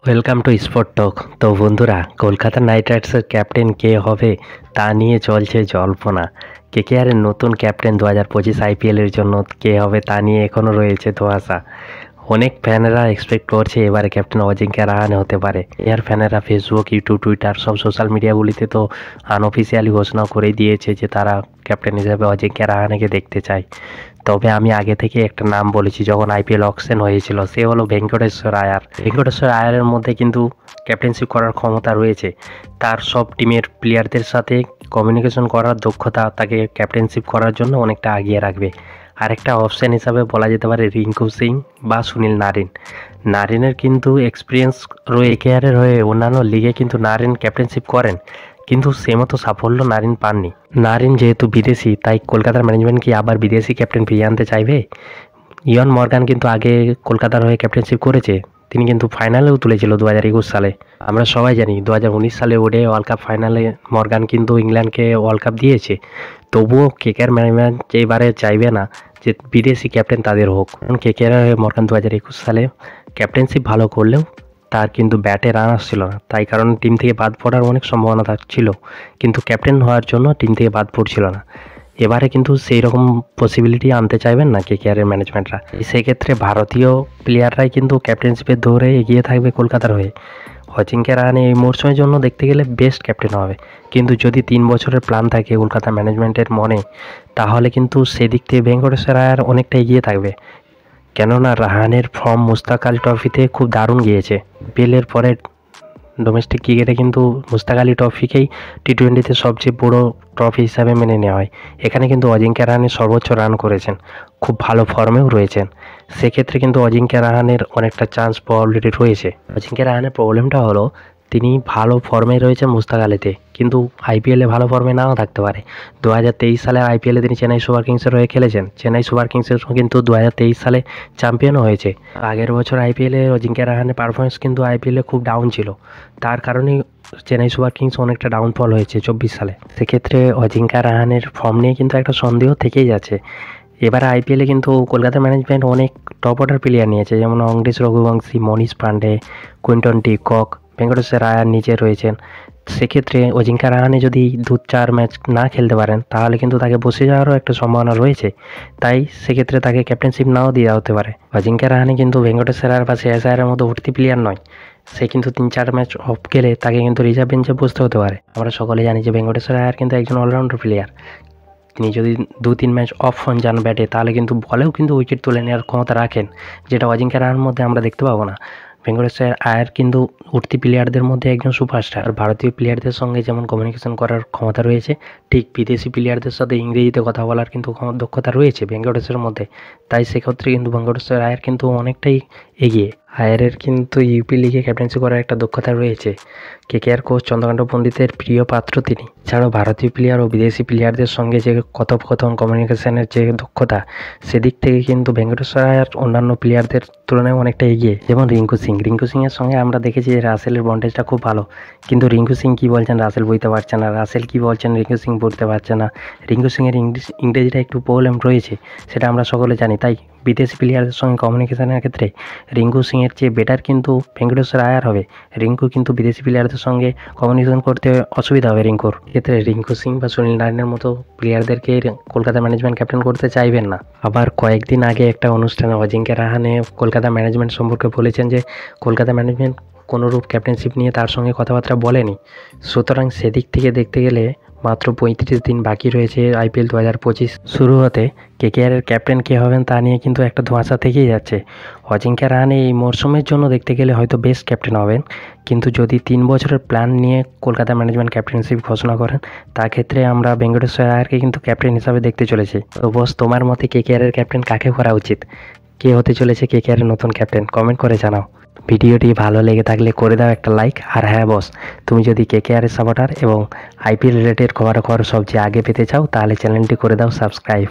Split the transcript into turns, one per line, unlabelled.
Welcome to sport টক। তো বন্ধুরা, Kolkata night রাইডার্সের ক্যাপ্টেন কে হবে তা নিয়ে চলছে জল্পনা। কেকেআরের নতুন ক্যাপ্টেন 2025 আইপিএলের জন্য কে হবে তা নিয়ে এখনও রয়েছে ধোঁয়াশা। অনেক ফ্যানেরা এক্সপেক্ট করছে এবারে ক্যাপ্টেন অজিঙ্ক্য রাহানে হতে পারে। এর ফ্যানেরা ফেসবুক, ইউটিউব, টুইটার সব সোশ্যাল মিডিয়াগুলিতে তো আনঅফিসিয়ালি ঘোষণা করেই দিয়েছে যে তারা ক্যাপ্টেন হিসেবে অজিঙ্ক্য রাহানেকে দেখতে চায়। তবে আমি আগে থেকে একটা নাম বলেছি যখন আইপিএল অকশন হয়েছিল, সে হলো ভেঙ্কটেশ্বর আয়ার। ভেঙ্কটেশ্বর আয়ারের মধ্যে কিন্তু ক্যাপ্টেনশিপ করার ক্ষমতা রয়েছে। তার সব টিমের প্লেয়ারদের সাথে কমিউনিকেশন করার দক্ষতা তাকে ক্যাপ্টেনশিপ করার জন্য অনেকটা আগিয়ে রাখবে। আরেকটা অপশান হিসাবে বলা যেতে পারে রিঙ্কু সিং বা সুনীল নারিন। নারিনের কিন্তু এক্সপিরিয়েন্স রয়ে কেয়ারের হয়ে অন্যান্য লিগে কিন্তু নারিন ক্যাপ্টেনশিপ করেন, কিন্তু সে মতো সাফল্য নারিন পাননি। নারিন যেহেতু বিদেশি, তাই কলকাতার ম্যানেজমেন্ট কি আবার বিদেশি ক্যাপ্টেন ফিরিয়ে আনতে চাইবে? ইয়ন মর্গান কিন্তু আগে কলকাতার হয়ে ক্যাপ্টেনশিপ করেছে, তিনি কিন্তু ফাইনালেও তুলেছিল 2021 সালে। আমরা সবাই জানি 2019 সালে ওডে ওয়ার্ল্ড কাপ ফাইনালে মর্গান কিন্তু ইংল্যান্ডকে ওয়ার্ল্ড কাপ দিয়েছে। তবুও কেকেআর ম্যানেজমেন্ট এবারে চাইবে না যে বিদেশি ক্যাপ্টেন তাদের হোক, কারণ কেকেআর হয়ে মর্গান 2021 সালে ক্যাপ্টেনশিপ ভালো করলেও তার কিন্তু ব্যাটে রান আসছিল না, তাই কারণে টিম থেকে বাদ পড়ার অনেক সম্ভাবনা ছিল, কিন্তু ক্যাপ্টেন হওয়ার জন্য টিম থেকে বাদ পড়ছিল না। এবারে কিন্তু সেই রকম পসিবিলিটি আনতে চাইবেন না কেকেআরের ম্যানেজমেন্টরা। সেক্ষেত্রে ভারতীয় প্লেয়াররাই কিন্তু ক্যাপ্টেনশিপের দৌড়ে এগিয়ে থাকবে কলকাতার হয়ে। অজিঙ্ক্য রাহানে এই মরশুমের জন্য দেখতে গেলে বেস্ট ক্যাপ্টেন হবে, কিন্তু যদি 3 বছরের প্ল্যান থাকে কলকাতা ম্যানেজমেন্টের মনে, তাহলে কিন্তু সেদিক থেকে ভেঙ্কটেশ্বর আয়ার অনেকটা এগিয়ে থাকবে। কেননা রাহানের ফর্ম মুস্তাক আলী ট্রফিতে খুব দারুণ গিয়েছে। বিপিএলের পরে ডোমেস্টিক ক্রিকেটে কিন্তু মুস্তাক আলী ট্রফিকেই টি-20তে সবচেয়ে বড় ট্রফি হিসাবে মেনে নেওয়া হয়। এখানে কিন্তু অজিঙ্ক্য রাহানে সর্বোচ্চ রান করেছেন, খুব ভালো ফর্মেও রয়েছেন। সেক্ষেত্রে কিন্তু অজিঙ্ক্য রাহানের অনেকটা চান্স প্রবাবিলিটি রয়েছে। অজিঙ্ক্য রাহানের প্রবলেমটা হলো তিনি ভালো ফর্মে রয়েছেন মুস্তাক আলীতে, কিন্তু আইপিএলে ভালো ফর্মে নাও থাকতে পারে। 2023 সালের আইপিএলে তিনি চেন্নাই সুপার কিংসের হয়ে খেলেছেন, চেন্নাই সুপার কিংসের কিন্তু 2023 সালে চ্যাম্পিয়নও হয়েছে। আগের বছর আইপিএলে অজিঙ্ক্য রাহানের পারফরমেন্স কিন্তু আইপিএলে খুব ডাউন ছিল, তার কারণেই চেন্নাই সুপার কিংস অনেকটা ডাউনফল হয়েছে 24 সালে। সেক্ষেত্রে অজিঙ্ক্য রাহানের ফর্ম নিয়ে কিন্তু একটা সন্দেহ থেকেই যাচ্ছে। এবারে আইপিএলে কিন্তু কলকাতা ম্যানেজমেন্ট অনেক টপ অর্ডার প্লেয়ার নিয়েছে, যেমন অঙ্গদেশ Raghuvanshi, Manish Pandey, Quinton de Kock, Venkateshwar Iyer নিচে রয়েছেন। সেক্ষেত্রে অজিঙ্ক্য রাহানে যদি 2-4 ম্যাচ না খেলতে পারেন, তাহলে কিন্তু তাকে বসে যাওয়ারও একটা সম্ভাবনা রয়েছে। তাই সেক্ষেত্রে তাকে ক্যাপ্টেনশিপ নাও দেওয়া হতে পারে। অজিঙ্ক্য রাহানে কিন্তু ভেঙ্কটেশ্বর আয়ার বা শ্রেয়াস আয়ারের মতো উঠতি প্লেয়ার নয়। সে কিন্তু 3-4 ম্যাচ অফ গেলে তাকে কিন্তু রিজার্ভ বেঞ্চে বসতে হতে পারে। আমরা সকলে জানি যে ভেঙ্কটেশ্বর আয়ার কিন্তু একজন অলরাউন্ডার প্লেয়ার। তিনি যদি 2-3 ম্যাচ অফ হন যান ব্যাটে, তাহলে কিন্তু বলেও কিন্তু উইকেট তুলে নেওয়ার ক্ষমতা রাখেন, যেটা অজিঙ্ক্য রাহানের মধ্যে আমরা দেখতে পাবো না। ভেঙ্কটেশ্বর আয়ার কিন্তু উঠতি প্লেয়ারদের মধ্যে একজন সুপারস্টার। ভারতীয় প্লেয়ারদের সঙ্গে যেমন কমিউনিকেশন করার ক্ষমতা রয়েছে, ঠিক বিদেশি প্লেয়ারদের সাথে ইংরেজিতে কথা বলার কিন্তু দক্ষতা রয়েছে ভেঙ্কটেশ্বরের মধ্যে। তাই সেক্ষেত্রে কিন্তু ভেঙ্কটেশ্বর আয়ার কিন্তু অনেকটাই এগিয়ে। আয়ারের কিন্তু ইউপি লিগে ক্যাপ্টেন্সি করার একটা দক্ষতা রয়েছে। কেকেআর কোচ চন্দ্রকান্ত পণ্ডিতের প্রিয় পাত্র তিনি। এছাড়াও ভারতীয় প্লেয়ার ও বিদেশি প্লেয়ারদের সঙ্গে যে কথোপকথন, কমিউনিকেশনের যে দক্ষতা, সেদিক থেকে কিন্তু ভেঙ্কটেশ্বর আয়ার অন্যান্য প্লেয়ারদের তুলনায় অনেকটা এগিয়ে। যেমন রিঙ্কু সিংয়ের সঙ্গে আমরা দেখেছি যে রাসেলের বন্ডেজটা খুব ভালো, কিন্তু রিঙ্কু সিং কী বলছেন রাসেল বুঝতে পারছে না, রাসেল কী বলছেন রিঙ্কু সিং বুঝতে পারছে না। রিঙ্কু সিংয়ের ইংরেজিটা একটু প্রবলেম রয়েছে, সেটা আমরা সকলে জানি। তাই বিদেশি প্লেয়ারদের সঙ্গে কমিউনিকেশনের ক্ষেত্রে রিঙ্কু সিংয়ের চেয়ে বেটার কিন্তু ভেঙ্কটেশ্বর আয়ার হবে। রিঙ্কু কিন্তু বিদেশি প্লেয়ারদের সঙ্গে কমিউনিকেশন করতে অসুবিধা হবে রিঙ্কুর ক্ষেত্রে। রিঙ্কু সিং বা সুনীল নারিনের মতো প্লেয়ারদেরকে কলকাতা ম্যানেজমেন্ট ক্যাপ্টেন করতে চাইবেন না। আবার কয়েকদিন আগে একটা অনুষ্ঠানে অজিঙ্ক্য রাহানে কলকাতা ম্যানেজমেন্ট সম্পর্কে বলেছেন যে কলকাতা ম্যানেজমেন্ট কোনোরূপ ক্যাপ্টেনশিপ নিয়ে তার সঙ্গে কথাবার্তা বলেনি। সুতরাং সেদিক থেকে দেখতে গেলে মাত্র 35 দিন বাকি রয়েছে আইপিএল 2025 শুরু হতে। কেকেআরের ক্যাপ্টেন কে হবেন তা নিয়ে কিন্তু একটা ধোঁয়াশা থেকেই যাচ্ছে। অজিঙ্ক্য রাহানে এই মরশুমের জন্য দেখতে গেলে হয়তো বেস্ট ক্যাপ্টেন হবেন, কিন্তু যদি 3 বছরের প্ল্যান নিয়ে কলকাতা ম্যানেজমেন্ট ক্যাপ্টেনশিপ ঘোষণা করেন, তার ক্ষেত্রে আমরা ভেঙ্কটেশ্বর আয়ারকে কিন্তু ক্যাপ্টেন হিসাবে দেখতে চলেছি। তো বস, তোমার মতে কেকেআরের ক্যাপ্টেন কাকে করা উচিত? কে হতে চলেছে কেকেআরের নতুন ক্যাপ্টেন? কমেন্ট করে জানাও। ভিডিওটি ভালো লেগে থাকলে করে দাও একটা লাইক। আর হ্যাঁ বস, তুমি যদি কেকেআরের সাপোর্টার এবং আইপিএল রিলেটেড খবরাখবর সবচেয়ে আগে পেতে চাও, তাহলে চ্যানেলটি করে দাও সাবস্ক্রাইব।